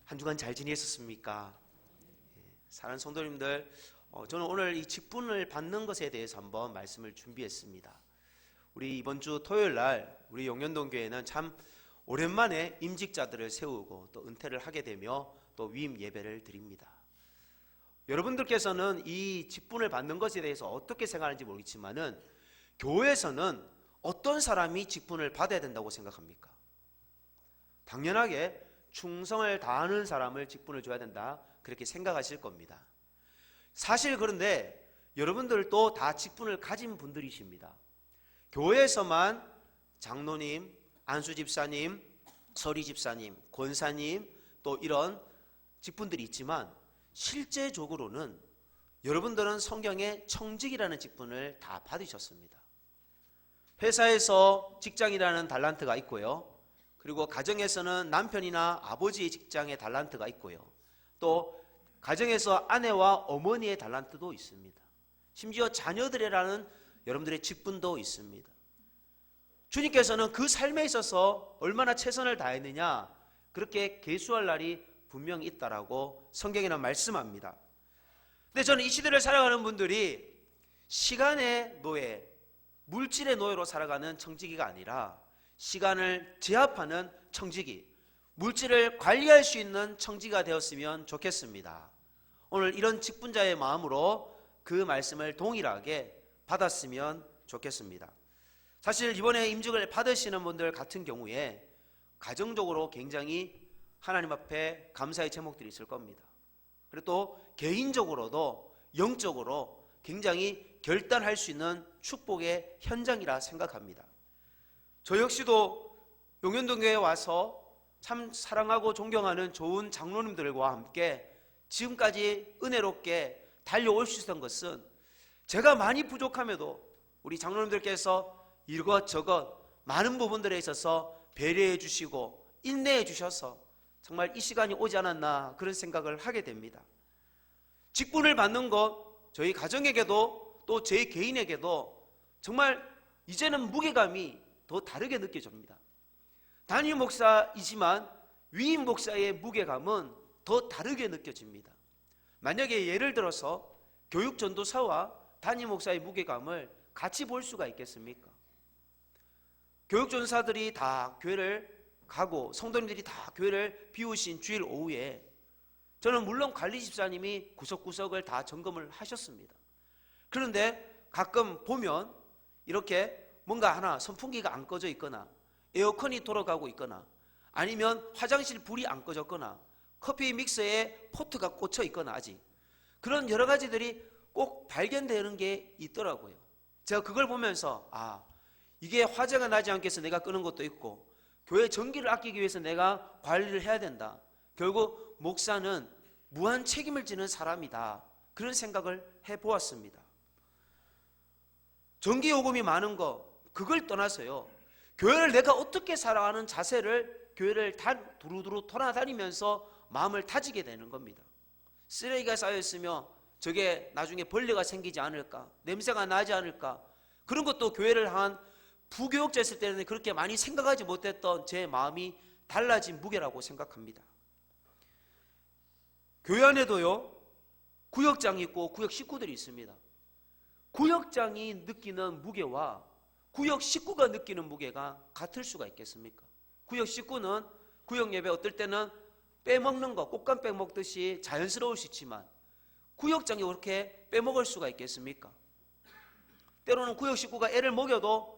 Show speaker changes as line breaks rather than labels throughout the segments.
한 주간 잘 지내셨습니까? 사랑하는 성도님들, 저는 오늘 이 직분을 받는 것에 대해서 한번 말씀을 준비했습니다. 우리 이번 주 토요일 날 우리 용현동 교회는 참 오랜만에 임직자들을 세우고 또 은퇴를 하게 되며 또 위임 예배를 드립니다. 여러분들께서는 이 직분을 받는 것에 대해서 어떻게 생각하는지 모르겠지만은 교회에서는 어떤 사람이 직분을 받아야 된다고 생각합니까? 당연하게 충성을 다하는 사람을 직분을 줘야 된다, 그렇게 생각하실 겁니다. 사실 그런데 여러분들도 다 직분을 가진 분들이십니다. 교회에서만 장로님, 안수집사님, 서리집사님, 권사님 또 이런 직분들이 있지만 실제적으로는 여러분들은 성경에 청직이라는 직분을 다 받으셨습니다. 회사에서 직장이라는 달란트가 있고요, 그리고 가정에서는 남편이나 아버지의 직장의 달란트가 있고요, 또 가정에서 아내와 어머니의 달란트도 있습니다. 심지어 자녀들이라는 여러분들의 직분도 있습니다. 주님께서는 그 삶에 있어서 얼마나 최선을 다했느냐, 그렇게 계수할 날이 분명히 있다라고 성경에는 말씀합니다. 근데 저는 이 시대를 살아가는 분들이 시간의 노예, 물질의 노예로 살아가는 청지기가 아니라 시간을 제압하는 청지기, 물질을 관리할 수 있는 청지기가 되었으면 좋겠습니다. 오늘 이런 직분자의 마음으로 그 말씀을 동일하게 받았으면 좋겠습니다. 사실 이번에 임직을 받으시는 분들 같은 경우에 가정적으로 굉장히 하나님 앞에 감사의 제목들이 있을 겁니다. 그리고 또 개인적으로도 영적으로 굉장히 결단할 수 있는 축복의 현장이라 생각합니다. 저 역시도 용현동교회에 와서 참 사랑하고 존경하는 좋은 장로님들과 함께 지금까지 은혜롭게 달려올 수 있었던 것은 제가 많이 부족함에도 우리 장로님들께서 이것저것 많은 부분들에 있어서 배려해 주시고 인내해 주셔서 정말 이 시간이 오지 않았나, 그런 생각을 하게 됩니다. 직분을 받는 것, 저희 가정에게도 또 제 개인에게도 정말 이제는 무게감이 더 다르게 느껴집니다. 담임 목사이지만 위임 목사의 무게감은 더 다르게 느껴집니다. 만약에 예를 들어서 교육 전도사와 담임 목사의 무게감을 같이 볼 수가 있겠습니까? 교육 전도사들이 다 교회를 가고 성도님들이 다 교회를 비우신 주일 오후에 저는 물론 관리 집사님이 구석구석을 다 점검을 하셨습니다. 그런데 가끔 보면 이렇게 뭔가 하나 선풍기가 안 꺼져 있거나 에어컨이 돌아가고 있거나 아니면 화장실 불이 안 꺼졌거나 커피 믹서에 포트가 꽂혀 있거나 아직 그런 여러 가지들이 꼭 발견되는 게 있더라고요. 제가 그걸 보면서 이게 화재가 나지 않게 해서 내가 끄는 것도 있고 교회 전기를 아끼기 위해서 내가 관리를 해야 된다. 결국 목사는 무한 책임을 지는 사람이다, 그런 생각을 해보았습니다. 전기요금이 많은 거 그걸 떠나서요, 교회를 내가 어떻게 살아가는 자세를 교회를 두루두루 돌아다니면서 마음을 다지게 되는 겁니다. 쓰레기가 쌓여있으며 저게 나중에 벌레가 생기지 않을까, 냄새가 나지 않을까, 그런 것도 교회를 향한 부교육자였을 때는 그렇게 많이 생각하지 못했던 제 마음이 달라진 무게라고 생각합니다. 교회 안에도요, 구역장이 있고 구역 식구들이 있습니다. 구역장이 느끼는 무게와 구역 식구가 느끼는 무게가 같을 수가 있겠습니까? 구역 식구는 구역 예배 어떨 때는 빼먹는 거, 꽃감 빼먹듯이 자연스러울 수 있지만 구역장이 그렇게 빼먹을 수가 있겠습니까? 때로는 구역 식구가 애를 먹여도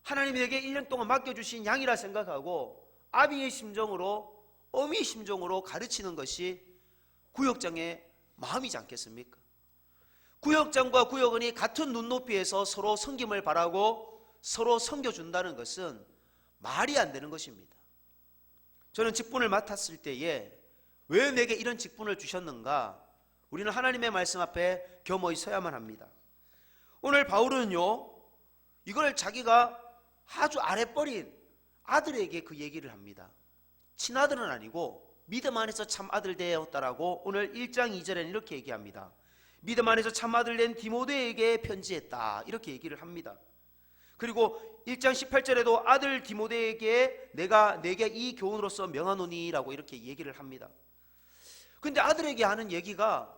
하나님이 내게 1년 동안 맡겨주신 양이라 생각하고 아비의 심정으로, 어미의 심정으로 가르치는 것이 구역장의 마음이지 않겠습니까? 구역장과 구역원이 같은 눈높이에서 서로 섬김을 바라고 서로 섬겨준다는 것은 말이 안 되는 것입니다. 저는 직분을 맡았을 때에 왜 내게 이런 직분을 주셨는가, 우리는 하나님의 말씀 앞에 겸허히 서야만 합니다. 오늘 바울은요, 이걸 자기가 아주 아랫버린 아들에게 그 얘기를 합니다. 친아들은 아니고 믿음 안에서 참 아들 되었다라고 오늘 1장 2절에는 이렇게 얘기합니다. 믿음 안에서 참 아들 된 디모데에게 편지했다, 이렇게 얘기를 합니다. 그리고 1장 18절에도 아들 디모데에게 내가 내게 이 교훈으로서 명하노니 라고 이렇게 얘기를 합니다. 근데 아들에게 하는 얘기가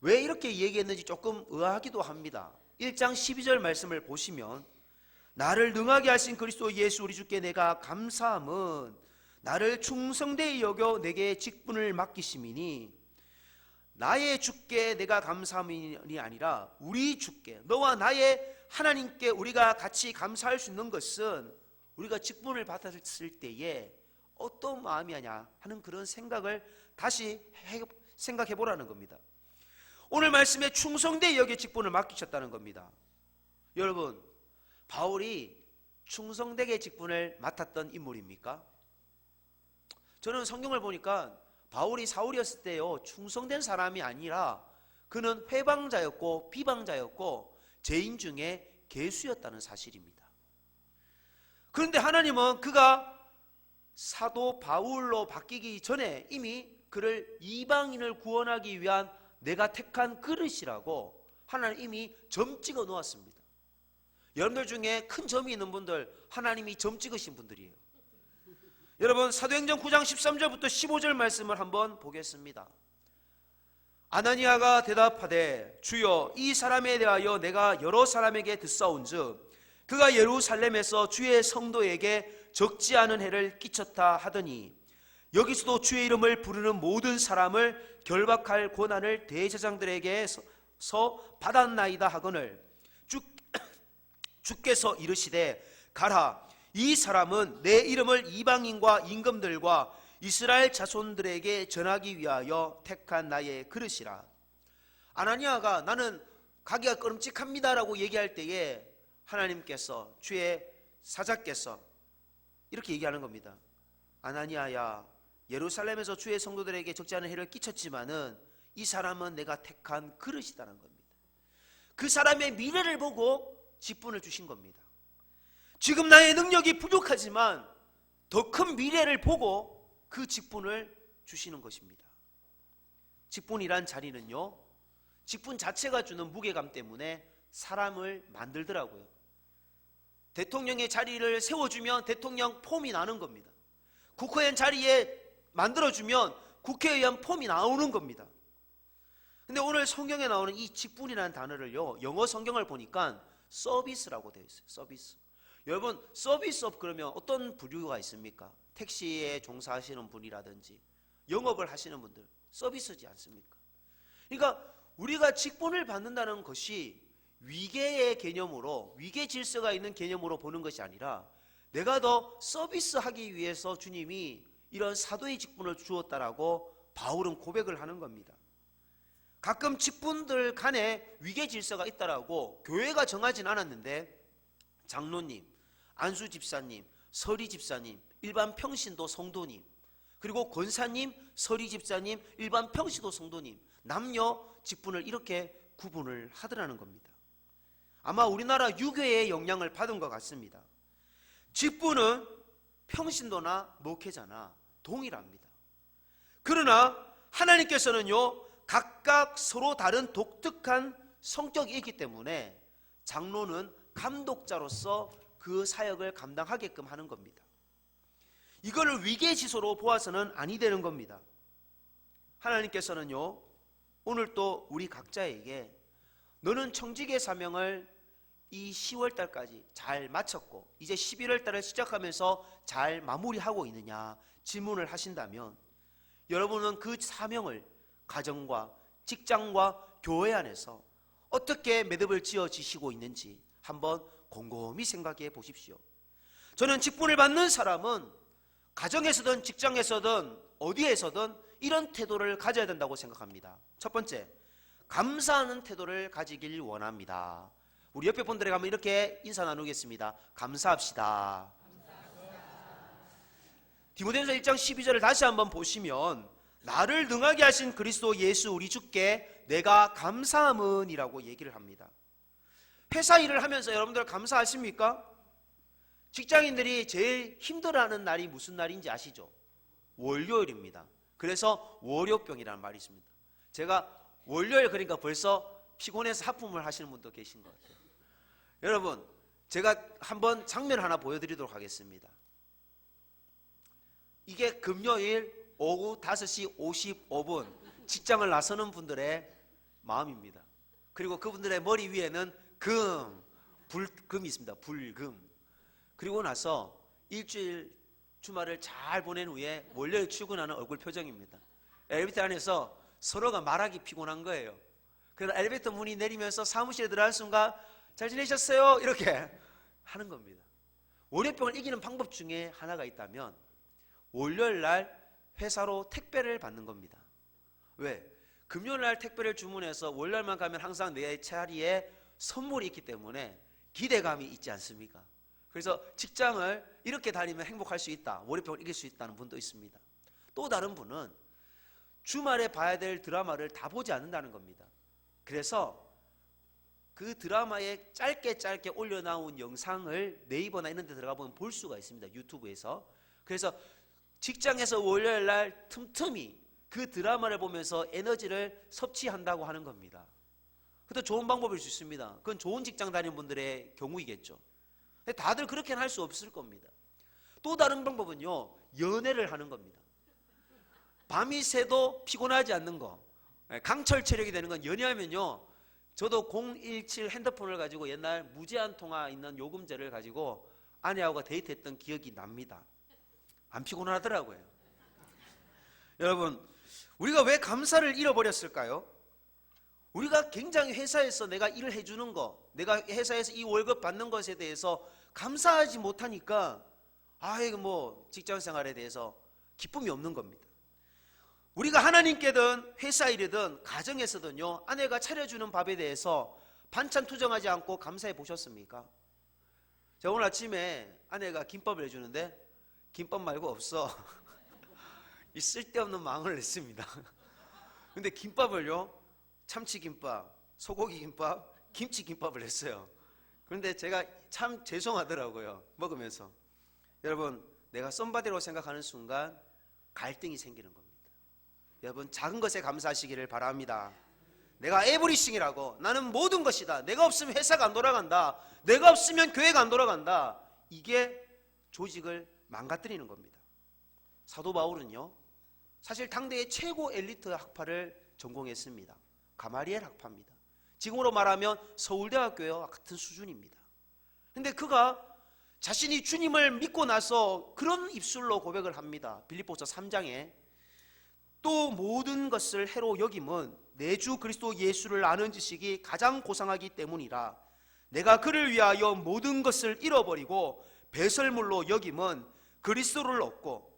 왜 이렇게 얘기했는지 조금 의아하기도 합니다. 1장 12절 말씀을 보시면 나를 능하게 하신 그리스도 예수 우리 주께 내가 감사함은 나를 충성되이 여겨 내게 직분을 맡기심이니, 나의 주께 내가 감사함이 아니라 우리 주께, 너와 나의 하나님께 우리가 같이 감사할 수 있는 것은 우리가 직분을 받았을 때에 어떤 마음이냐 하는 그런 생각을 다시 생각해 보라는 겁니다. 오늘 말씀에 충성되이 여겨 직분을 맡기셨다는 겁니다. 여러분, 바울이 충성되게 직분을 맡았던 인물입니까? 저는 성경을 보니까 바울이 사울이었을 때요, 충성된 사람이 아니라 그는 회방자였고 비방자였고 죄인 중에 괴수였다는 사실입니다. 그런데 하나님은 그가 사도 바울로 바뀌기 전에 이미 그를 이방인을 구원하기 위한 내가 택한 그릇이라고 하나님 이미 점 찍어 놓았습니다. 여러분들 중에 큰 점이 있는 분들, 하나님이 점 찍으신 분들이에요. 여러분, 사도행전 9장 13절부터 15절 말씀을 한번 보겠습니다. 아나니아가 대답하되 주여, 이 사람에 대하여 내가 여러 사람에게 듣사온즉 그가 예루살렘에서 주의 성도에게 적지 않은 해를 끼쳤다 하더니 여기서도 주의 이름을 부르는 모든 사람을 결박할 권한을 대제사장들에게서 받았나이다 하거늘 주께서 이르시되 가라, 이 사람은 내 이름을 이방인과 임금들과 이스라엘 자손들에게 전하기 위하여 택한 나의 그릇이라. 아나니아가 나는 가기가 끔찍합니다라고 얘기할 때에 하나님께서, 주의 사자께서 이렇게 얘기하는 겁니다. 아나니아야, 예루살렘에서 주의 성도들에게 적지 않은 해를 끼쳤지만은 이 사람은 내가 택한 그릇이라는 겁니다. 그 사람의 미래를 보고 직분을 주신 겁니다. 지금 나의 능력이 부족하지만 더 큰 미래를 보고 그 직분을 주시는 것입니다. 직분이란 자리는요, 직분 자체가 주는 무게감 때문에 사람을 만들더라고요. 대통령의 자리를 세워주면 대통령 폼이 나는 겁니다. 국회의원 자리에 만들어주면 국회의원 폼이 나오는 겁니다. 근데 오늘 성경에 나오는 이 직분이라는 단어를요, 영어 성경을 보니까 서비스라고 되어 있어요. 서비스. 여러분, 서비스업 그러면 어떤 부류가 있습니까? 택시에 종사하시는 분이라든지 영업을 하시는 분들, 서비스지 않습니까? 그러니까 우리가 직분을 받는다는 것이 위계의 개념으로, 위계 질서가 있는 개념으로 보는 것이 아니라 내가 더 서비스하기 위해서 주님이 이런 사도의 직분을 주었다라고 바울은 고백을 하는 겁니다. 가끔 직분들 간에 위계 질서가 있다라고 교회가 정하진 않았는데 장로님, 안수 집사님, 서리 집사님, 일반 평신도 성도님, 그리고 권사님, 서리 집사님, 일반 평신도 성도님, 남녀 직분을 이렇게 구분을 하더라는 겁니다. 아마 우리나라 유교의 영향을 받은 것 같습니다. 직분은 평신도나 목회자나 동일합니다. 그러나 하나님께서는요, 각각 서로 다른 독특한 성격이 있기 때문에 장로는 감독자로서 그 사역을 감당하게끔 하는 겁니다. 이거를 위계지수로 보아서는 아니 되는 겁니다. 하나님께서는요, 오늘 또 우리 각자에게 너는 청지기의 사명을 이 10월 달까지 잘 마쳤고 이제 11월 달을 시작하면서 잘 마무리하고 있느냐 질문을 하신다면, 여러분은 그 사명을 가정과 직장과 교회 안에서 어떻게 매듭을 지어지시고 있는지 한번 곰곰이 생각해 보십시오. 저는 직분을 받는 사람은 가정에서든 직장에서든 어디에서든 이런 태도를 가져야 된다고 생각합니다. 첫 번째, 감사하는 태도를 가지길 원합니다. 우리 옆에 분들에게 한번 이렇게 인사 나누겠습니다. 감사합시다. 디모데전서 1장 12절을 다시 한번 보시면 나를 능하게 하신 그리스도 예수 우리 주께 내가 감사함은 이라고 얘기를 합니다. 회사 일을 하면서 여러분들 감사하십니까? 직장인들이 제일 힘들어하는 날이 무슨 날인지 아시죠? 월요일입니다. 그래서 월요병이라는 말이 있습니다. 제가 월요일 그러니까 벌써 피곤해서 하품을 하시는 분도 계신 것 같아요. 여러분, 제가 한번 장면 하나 보여드리도록 하겠습니다. 이게 금요일 오후 5시 55분 직장을 나서는 분들의 마음입니다. 그리고 그분들의 머리 위에는 불금이 있습니다. 불금. 그리고 나서 일주일 주말을 잘 보낸 후에 월요일 출근하는 얼굴 표정입니다. 엘리베이터 안에서 서로가 말하기 피곤한 거예요. 그래서 엘리베이터 문이 내리면서 사무실에 들어갈 순간 잘 지내셨어요? 이렇게 하는 겁니다. 월요병을 이기는 방법 중에 하나가 있다면 월요일 날 회사로 택배를 받는 겁니다. 왜? 금요일 날 택배를 주문해서 월요일만 가면 항상 내 자리에 선물이 있기 때문에 기대감이 있지 않습니까? 그래서 직장을 이렇게 다니면 행복할 수 있다, 월요병을 이길 수 있다는 분도 있습니다. 또 다른 분은 주말에 봐야 될 드라마를 다 보지 않는다는 겁니다. 그래서 그 드라마에 짧게 올려나온 영상을 네이버나 이런 데 들어가 보면 볼 수가 있습니다. 유튜브에서. 그래서 직장에서 월요일 날 틈틈이 그 드라마를 보면서 에너지를 섭취한다고 하는 겁니다. 그것도 좋은 방법일 수 있습니다. 그건 좋은 직장 다니는 분들의 경우이겠죠. 근데 다들 그렇게는 할 수 없을 겁니다. 또 다른 방법은요, 연애를 하는 겁니다. 밤이 새도 피곤하지 않는 거. 강철 체력이 되는 건 연애하면요, 저도 017 핸드폰을 가지고 옛날 무제한 통화 있는 요금제를 가지고 아내하고 데이트했던 기억이 납니다. 안 피곤하더라고요. 여러분, 우리가 왜 감사를 잃어버렸을까요? 우리가 굉장히 회사에서 내가 일을 해주는 거, 내가 회사에서 이 월급 받는 것에 대해서 감사하지 못하니까 이거 뭐 직장생활에 대해서 기쁨이 없는 겁니다. 우리가 하나님께든 회사 일이든 가정에서든요, 아내가 차려주는 밥에 대해서 반찬 투정하지 않고 감사해 보셨습니까? 제가 오늘 아침에 아내가 김밥을 해주는데 김밥 말고 없어. 이 쓸데없는 망을 냈습니다. 근데 김밥을요, 참치김밥, 소고기김밥, 김치김밥을 했어요. 그런데 제가 참 죄송하더라고요, 먹으면서. 여러분, 내가 썸바디로 생각하는 순간 갈등이 생기는 겁니다. 여러분, 작은 것에 감사하시기를 바랍니다. 내가 에브리싱이라고, 나는 모든 것이다, 내가 없으면 회사가 안 돌아간다, 내가 없으면 교회가 안 돌아간다, 이게 조직을 망가뜨리는 겁니다. 사도 바울은요, 사실 당대의 최고 엘리트 학파를 전공했습니다. 가마리엘 학파입니다. 지금으로 말하면 서울대학교와 같은 수준입니다. 근데 그가 자신이 주님을 믿고 나서 그런 입술로 고백을 합니다. 빌립보서 3장에 또 모든 것을 해로 여김은 내 주 그리스도 예수를 아는 지식이 가장 고상하기 때문이라. 내가 그를 위하여 모든 것을 잃어버리고 배설물로 여김은 그리스도를 얻고,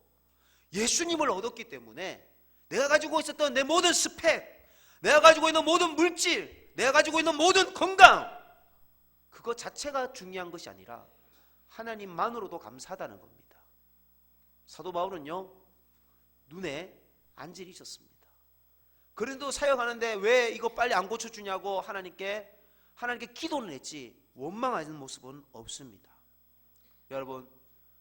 예수님을 얻었기 때문에 내가 가지고 있었던 내 모든 스펙, 내가 가지고 있는 모든 물질, 내가 가지고 있는 모든 건강, 그거 자체가 중요한 것이 아니라 하나님만으로도 감사하다는 겁니다. 사도 바울은요, 눈에 안질이 있었습니다. 그런데도 사역하는데 왜 이거 빨리 안 고쳐주냐고 하나님께 기도는 했지 원망하는 모습은 없습니다. 여러분,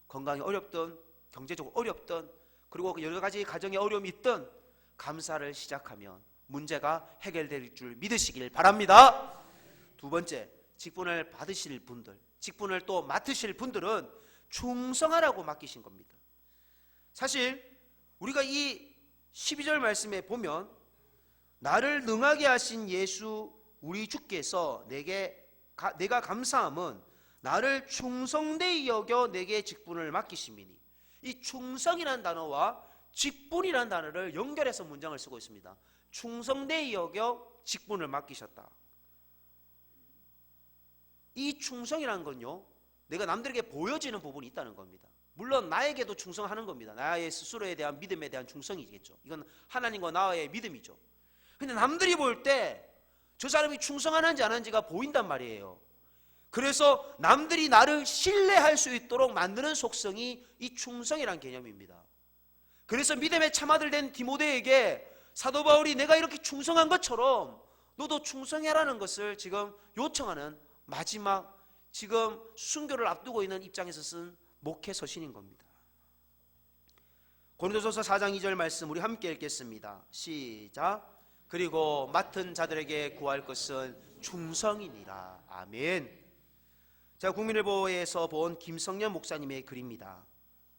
건강이 어렵든 경제적으로 어렵든 그리고 여러 가지 가정에 어려움이 있든 감사를 시작하면 문제가 해결될 줄 믿으시길 바랍니다. 두 번째, 직분을 받으실 분들, 직분을 또 맡으실 분들은 충성하라고 맡기신 겁니다. 사실 우리가 이 12절 말씀에 보면 나를 능하게 하신 예수 우리 주께서 내가 감사함은 나를 충성되이 여겨 내게 직분을 맡기심이니, 이 충성이라는 단어와 직분이라는 단어를 연결해서 문장을 쓰고 있습니다. 충성되이 여겨 직분을 맡기셨다. 이 충성이라는 건요, 내가 남들에게 보여지는 부분이 있다는 겁니다. 물론 나에게도 충성하는 겁니다. 나의 스스로에 대한 믿음에 대한 충성이겠죠. 이건 하나님과 나의 믿음이죠. 근데 남들이 볼 때 저 사람이 충성하는지 안 하는지가 보인단 말이에요. 그래서 남들이 나를 신뢰할 수 있도록 만드는 속성이 이 충성이라는 개념입니다. 그래서 믿음의 참아들 된 디모데에게 사도 바울이 내가 이렇게 충성한 것처럼 너도 충성해라는 것을 지금 요청하는 마지막, 지금 순교를 앞두고 있는 입장에서 쓴 목회 서신인 겁니다. 고린도전서 4장 2절 말씀 우리 함께 읽겠습니다. 시작. 그리고 맡은 자들에게 구할 것은 충성이니라. 아멘. 자, 국민일보에서 본 김성년 목사님의 글입니다.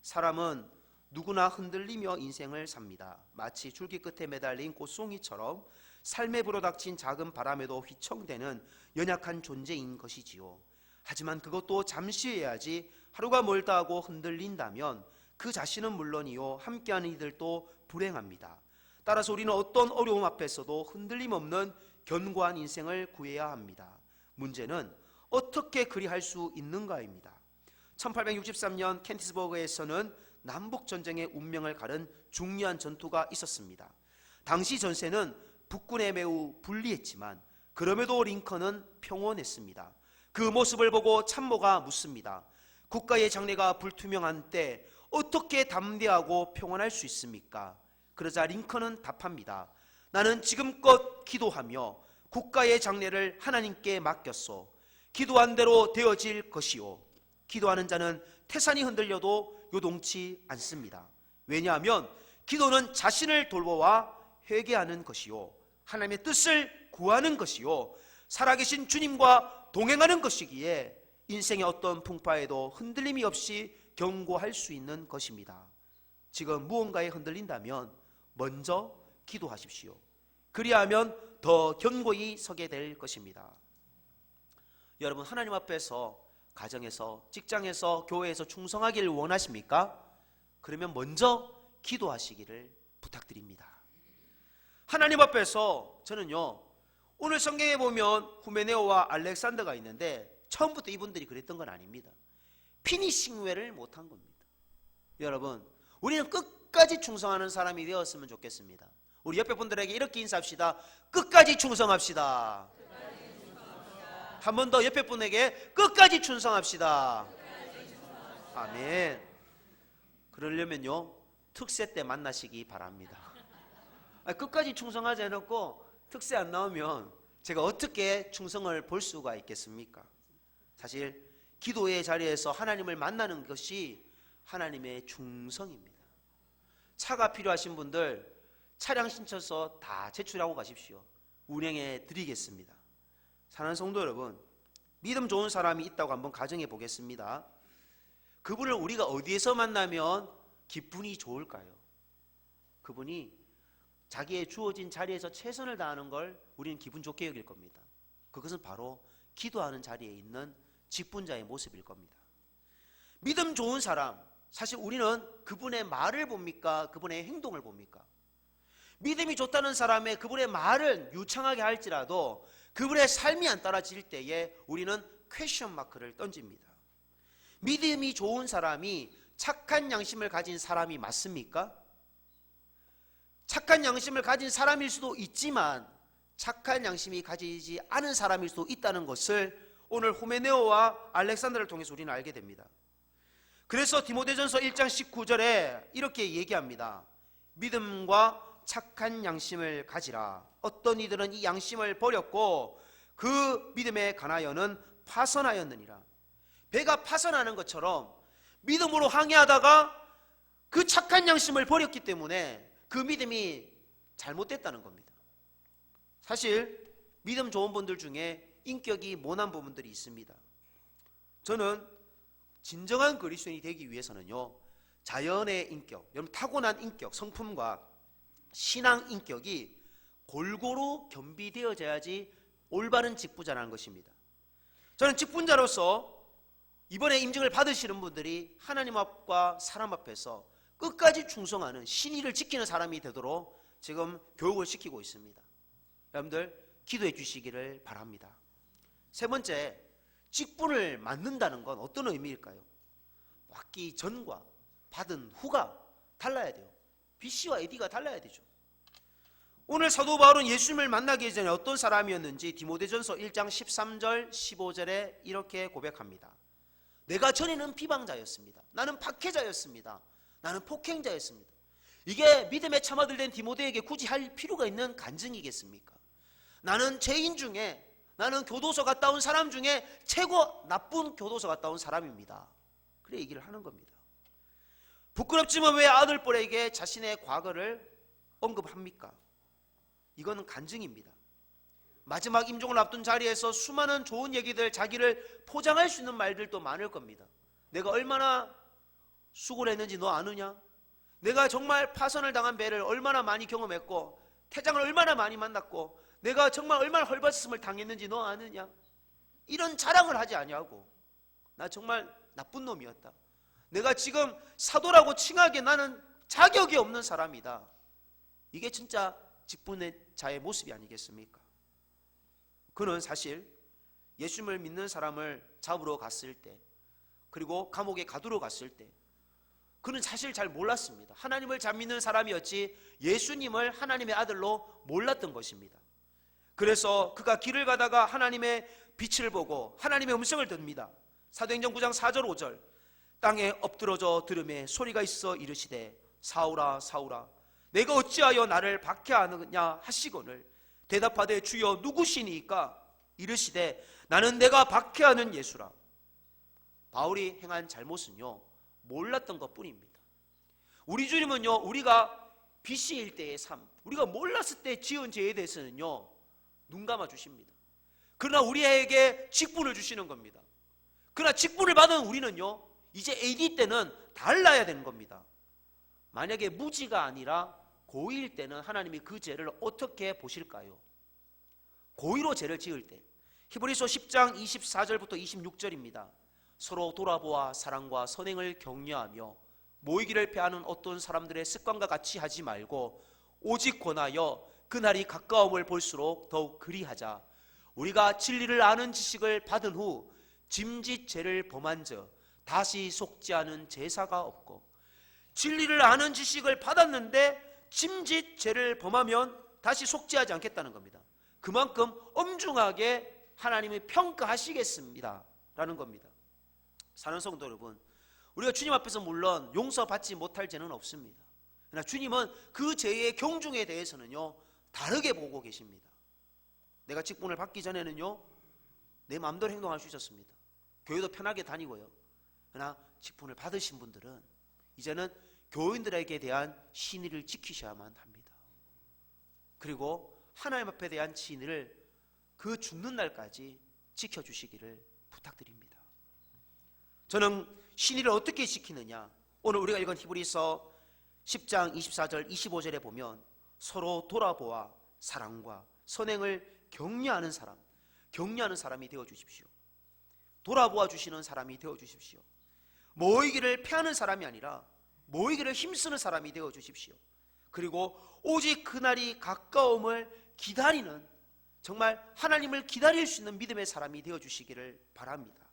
사람은 누구나 흔들리며 인생을 삽니다. 마치 줄기 끝에 매달린 꽃송이처럼 삶에 불어닥친 작은 바람에도 휘청대는 연약한 존재인 것이지요. 하지만 그것도 잠시여야지 하루가 멀다 하고 흔들린다면 그 자신은 물론이요 함께하는 이들도 불행합니다. 따라서 우리는 어떤 어려움 앞에서도 흔들림 없는 견고한 인생을 구해야 합니다. 문제는 어떻게 그리할 수 있는가입니다. 1863년 켄티스버그에서는 남북전쟁의 운명을 가른 중요한 전투가 있었습니다. 당시 전세는 북군에 매우 불리했지만 그럼에도 링컨은 평온했습니다. 그 모습을 보고 참모가 묻습니다. 국가의 장래가 불투명한 때 어떻게 담대하고 평온할 수 있습니까? 그러자 링컨은 답합니다. 나는 지금껏 기도하며 국가의 장래를 하나님께 맡겼소. 기도한 대로 되어질 것이요. 기도하는 자는 태산이 흔들려도 요동치 않습니다. 왜냐하면 기도는 자신을 돌보아 회개하는 것이요 하나님의 뜻을 구하는 것이요 살아계신 주님과 동행하는 것이기에 인생의 어떤 풍파에도 흔들림이 없이 견고할 수 있는 것입니다. 지금 무언가에 흔들린다면 먼저 기도하십시오. 그리하면 더 견고히 서게 될 것입니다. 여러분, 하나님 앞에서 가정에서, 직장에서, 교회에서 충성하기를 원하십니까? 그러면 먼저 기도하시기를 부탁드립니다. 하나님 앞에서 저는요, 오늘 성경에 보면 후메네오와 알렉산더가 있는데 처음부터 이분들이 그랬던 건 아닙니다. 피니싱웨를 못한 겁니다. 여러분, 우리는 끝까지 충성하는 사람이 되었으면 좋겠습니다. 우리 옆에 분들에게 이렇게 인사합시다. 끝까지 충성합시다. 한 번 더 옆에 분에게 끝까지 충성합시다. 아멘. 그러려면요, 특세 때 만나시기 바랍니다. 끝까지 충성하지 않고 특세 안 나오면 제가 어떻게 충성을 볼 수가 있겠습니까? 사실 기도의 자리에서 하나님을 만나는 것이 하나님의 충성입니다. 차가 필요하신 분들 차량 신청서 다 제출하고 가십시오. 운행해 드리겠습니다. 사랑하는 성도 여러분, 믿음 좋은 사람이 있다고 한번 가정해 보겠습니다. 그분을 우리가 어디에서 만나면 기분이 좋을까요? 그분이 자기의 주어진 자리에서 최선을 다하는 걸 우리는 기분 좋게 여길 겁니다. 그것은 바로 기도하는 자리에 있는 직분자의 모습일 겁니다. 믿음 좋은 사람, 사실 우리는 그분의 말을 봅니까? 그분의 행동을 봅니까? 믿음이 좋다는 사람의 그분의 말은 유창하게 할지라도 그분의 삶이 안 따라질 때에 우리는 퀘션 마크를 던집니다. 믿음이 좋은 사람이 착한 양심을 가진 사람이 맞습니까? 착한 양심을 가진 사람일 수도 있지만 착한 양심이 가지지 않은 사람일 수도 있다는 것을 오늘 후메네오와 알렉산더를 통해서 우리는 알게 됩니다. 그래서 디모데전서 1장 19절에 이렇게 얘기합니다. 믿음과 착한 양심을 가지라. 어떤 이들은 이 양심을 버렸고 그 믿음에 관하여는 파선하였느니라. 배가 파선하는 것처럼 믿음으로 항해하다가 그 착한 양심을 버렸기 때문에 그 믿음이 잘못됐다는 겁니다. 사실 믿음 좋은 분들 중에 인격이 모난 부분들이 있습니다. 저는 진정한 그리스도인이 되기 위해서는요, 자연의 인격, 여러분 타고난 인격, 성품과 신앙 인격이 골고루 겸비되어져야지 올바른 직분자라는 것입니다. 저는 직분자로서 이번에 임직을 받으시는 분들이 하나님 앞과 사람 앞에서 끝까지 충성하는 신의를 지키는 사람이 되도록 지금 교육을 시키고 있습니다. 여러분들 기도해 주시기를 바랍니다. 세 번째, 직분을 맡는다는 건 어떤 의미일까요? 받기 전과 받은 후가 달라야 돼요. BC와 AD가 달라야 되죠. 오늘 사도 바울은 예수님을 만나기 전에 어떤 사람이었는지 디모데전서 1장 13절 15절에 이렇게 고백합니다. 내가 전에는 비방자였습니다. 나는 박해자였습니다. 나는 폭행자였습니다. 이게 믿음에 참아들된 디모데에게 굳이 할 필요가 있는 간증이겠습니까? 나는 죄인 중에, 나는 교도소 갔다 온 사람 중에 최고 나쁜 교도소 갔다 온 사람입니다. 그래 얘기를 하는 겁니다. 부끄럽지만 왜 아들뻘에게 자신의 과거를 언급합니까? 이건 간증입니다. 마지막 임종을 앞둔 자리에서 수많은 좋은 얘기들, 자기를 포장할 수 있는 말들도 많을 겁니다. 내가 얼마나 수고를 했는지 너 아느냐? 내가 정말 파선을 당한 배를 얼마나 많이 경험했고 태장을 얼마나 많이 만났고 내가 정말 얼마나 헐벗음을 당했는지 너 아느냐? 이런 자랑을 하지 아니하고 나 정말 나쁜 놈이었다. 내가 지금 사도라고 칭하기에 나는 자격이 없는 사람이다. 이게 진짜 직분의 자의 모습이 아니겠습니까? 그는 사실 예수님을 믿는 사람을 잡으러 갔을 때 그리고 감옥에 가두러 갔을 때 그는 사실 잘 몰랐습니다. 하나님을 잘 믿는 사람이었지 예수님을 하나님의 아들로 몰랐던 것입니다. 그래서 그가 길을 가다가 하나님의 빛을 보고 하나님의 음성을 듣습니다. 사도행전 9장 4절 5절 땅에 엎드러져 들음에 소리가 있어 이르시되 사울아 사울아 내가 어찌하여 나를 박해하느냐 하시거늘 대답하되 주여 누구시니까 이르시되 나는 내가 박해하는 예수라. 바울이 행한 잘못은요 몰랐던 것뿐입니다. 우리 주님은요 우리가 BC일 때의 삶 우리가 몰랐을 때 지은 죄에 대해서는요 눈 감아 주십니다. 그러나 우리에게 직분을 주시는 겁니다. 그러나 직분을 받은 우리는요 이제 AD 때는 달라야 되는 겁니다. 만약에 무지가 아니라 고의일 때는 하나님이 그 죄를 어떻게 보실까요? 고의로 죄를 지을 때 히브리서 10장 24절부터 26절입니다. 서로 돌아보아 사랑과 선행을 격려하며 모이기를 패하는 어떤 사람들의 습관과 같이 하지 말고 오직 권하여 그날이 가까움을 볼수록 더욱 그리하자. 우리가 진리를 아는 지식을 받은 후 짐짓 죄를 범한 자 다시 속지 않은 제사가 없고, 진리를 아는 지식을 받았는데 짐짓 죄를 범하면 다시 속죄하지 않겠다는 겁니다. 그만큼 엄중하게 하나님이 평가하시겠습니다 라는 겁니다. 사는 성도 여러분, 우리가 주님 앞에서 물론 용서받지 못할 죄는 없습니다. 그러나 주님은 그 죄의 경중에 대해서는요 다르게 보고 계십니다. 내가 직분을 받기 전에는요 내 마음대로 행동할 수 있었습니다. 교회도 편하게 다니고요. 그러나 직분을 받으신 분들은 이제는 교인들에게 대한 신의를 지키셔야만 합니다. 그리고 하나님 앞에 대한 신의를 그 죽는 날까지 지켜주시기를 부탁드립니다. 저는 신의를 어떻게 지키느냐, 오늘 우리가 읽은 히브리서 10장 24절 25절에 보면 서로 돌아보아 사랑과 선행을 격려하는 사람이 되어주십시오. 돌아보아 주시는 사람이 되어주십시오. 모이기를 패하는 사람이 아니라 모이기를 힘쓰는 사람이 되어주십시오. 그리고 오직 그날이 가까움을 기다리는, 정말 하나님을 기다릴 수 있는 믿음의 사람이 되어주시기를 바랍니다.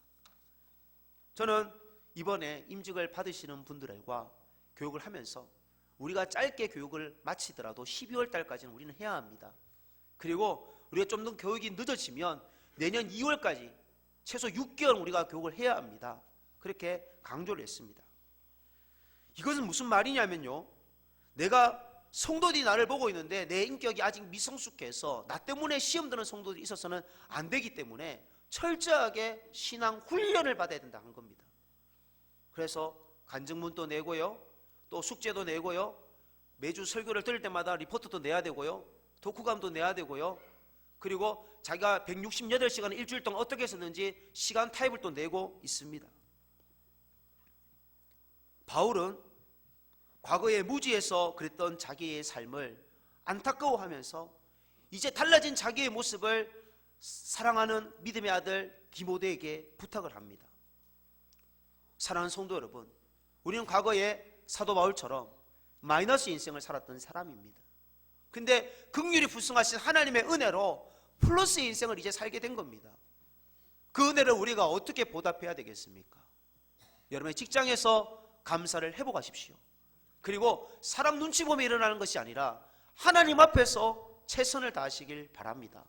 저는 이번에 임직을 받으시는 분들과 교육을 하면서 우리가 짧게 교육을 마치더라도 12월 달까지는 우리는 해야 합니다. 그리고 우리가 좀 더 교육이 늦어지면 내년 2월까지 최소 6개월 우리가 교육을 해야 합니다. 그렇게 강조를 했습니다. 이것은 무슨 말이냐면요, 내가 성도들이 나를 보고 있는데 내 인격이 아직 미성숙해서 나 때문에 시험 드는 성도들이 있어서는 안 되기 때문에 철저하게 신앙 훈련을 받아야 된다는 겁니다. 그래서 간증문도 내고요, 또 숙제도 내고요, 매주 설교를 들을 때마다 리포트도 내야 되고요, 독후감도 내야 되고요, 그리고 자기가 168시간을 일주일 동안 어떻게 했었는지 시간 타입을 또 내고 있습니다. 바울은 과거에 무지에서 그랬던 자기의 삶을 안타까워하면서 이제 달라진 자기의 모습을 사랑하는 믿음의 아들 디모데에게 부탁을 합니다. 사랑하는 성도 여러분, 우리는 과거에 사도 바울처럼 마이너스 인생을 살았던 사람입니다. 근데 긍휼이 풍성하신 하나님의 은혜로 플러스 인생을 이제 살게 된 겁니다. 그 은혜를 우리가 어떻게 보답해야 되겠습니까? 여러분의 직장에서 감사를 회복하십시오. 그리고 사람 눈치 보며 일어나는 것이 아니라 하나님 앞에서 최선을 다하시길 바랍니다.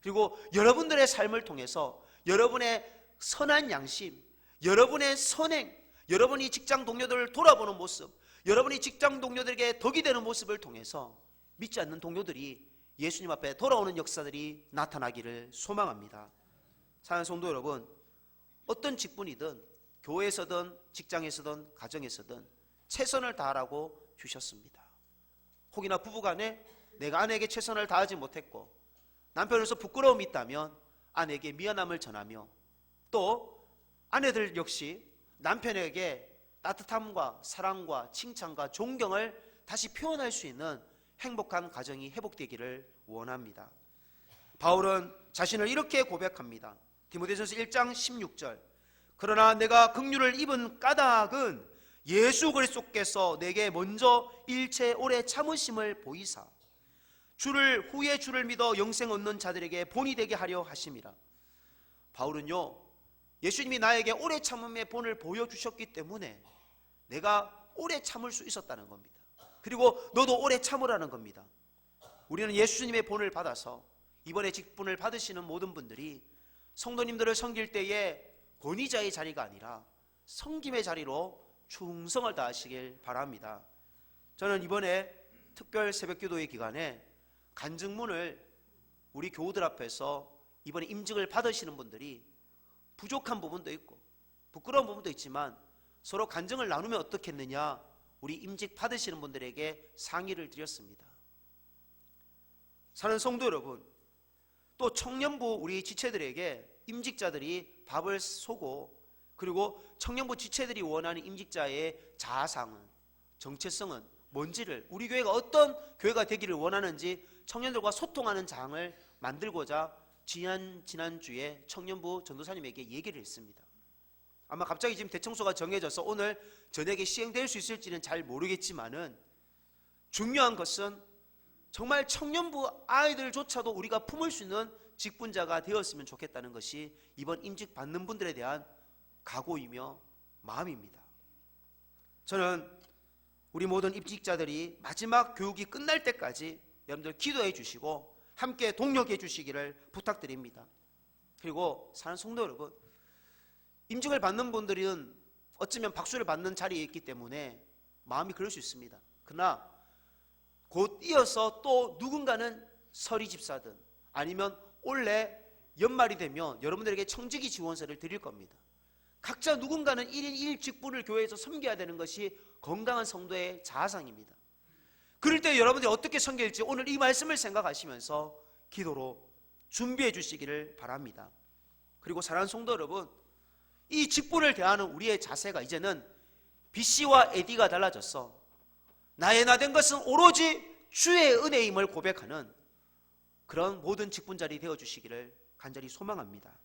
그리고 여러분들의 삶을 통해서 여러분의 선한 양심, 여러분의 선행, 여러분이 직장 동료들을 돌아보는 모습, 여러분이 직장 동료들에게 덕이 되는 모습을 통해서 믿지 않는 동료들이 예수님 앞에 돌아오는 역사들이 나타나기를 소망합니다. 사랑하는 성도 여러분, 어떤 직분이든 교회에서든 직장에서든 가정에서든 최선을 다하라고 주셨습니다. 혹이나 부부간에 내가 아내에게 최선을 다하지 못했고 남편으로서 부끄러움이 있다면 아내에게 미안함을 전하며, 또 아내들 역시 남편에게 따뜻함과 사랑과 칭찬과 존경을 다시 표현할 수 있는 행복한 가정이 회복되기를 원합니다. 바울은 자신을 이렇게 고백합니다. 디모데전서 1장 16절. 그러나 내가 긍휼을 입은 까닭은 예수 그리스도께서 내게 먼저 일체 오래 참으심을 보이사 후에 주를 믿어 영생 얻는 자들에게 본이 되게 하려 하심이라. 바울은요, 예수님이 나에게 오래 참음의 본을 보여주셨기 때문에 내가 오래 참을 수 있었다는 겁니다. 그리고 너도 오래 참으라는 겁니다. 우리는 예수님의 본을 받아서 이번에 직분을 받으시는 모든 분들이 성도님들을 섬길 때에 권위자의 자리가 아니라 섬김의 자리로 충성을 다하시길 바랍니다. 저는 이번에 특별 새벽기도의 기간에 간증문을 우리 교우들 앞에서 이번에 임직을 받으시는 분들이 부족한 부분도 있고 부끄러운 부분도 있지만 서로 간증을 나누면 어떻겠느냐, 우리 임직 받으시는 분들에게 상의를 드렸습니다. 사는 성도 여러분, 또 청년부 우리 지체들에게 임직자들이 밥을 쏘고, 그리고 청년부 지체들이 원하는 임직자의 자아상은, 정체성은 뭔지를, 우리 교회가 어떤 교회가 되기를 원하는지 청년들과 소통하는 장을 만들고자 지난주에 청년부 전도사님에게 얘기를 했습니다. 아마 갑자기 지금 대청소가 정해져서 오늘 저녁에 시행될 수 있을지는 잘 모르겠지만은 중요한 것은 정말 청년부 아이들조차도 우리가 품을 수 있는 직분자가 되었으면 좋겠다는 것이 이번 임직 받는 분들에 대한 각오이며 마음입니다. 저는 우리 모든 임직자들이 마지막 교육이 끝날 때까지 여러분들 기도해 주시고 함께 동력해 주시기를 부탁드립니다. 그리고 사는 성도 여러분, 임직을 받는 분들은 어쩌면 박수를 받는 자리에 있기 때문에 마음이 그럴 수 있습니다. 그러나 곧 이어서 또 누군가는 서리 집사든 아니면 올해 연말이 되면 여러분들에게 청지기 지원서를 드릴 겁니다. 각자 누군가는 1인 1 직분을 교회에서 섬겨야 되는 것이 건강한 성도의 자아상입니다. 그럴 때 여러분들이 어떻게 섬길지 오늘 이 말씀을 생각하시면서 기도로 준비해 주시기를 바랍니다. 그리고 사랑하는 성도 여러분, 이 직분을 대하는 우리의 자세가 이제는 BC와 에디가 달라졌어. 나의 나 된 것은 오로지 주의 은혜임을 고백하는 그런 모든 직분자리 되어주시기를 간절히 소망합니다.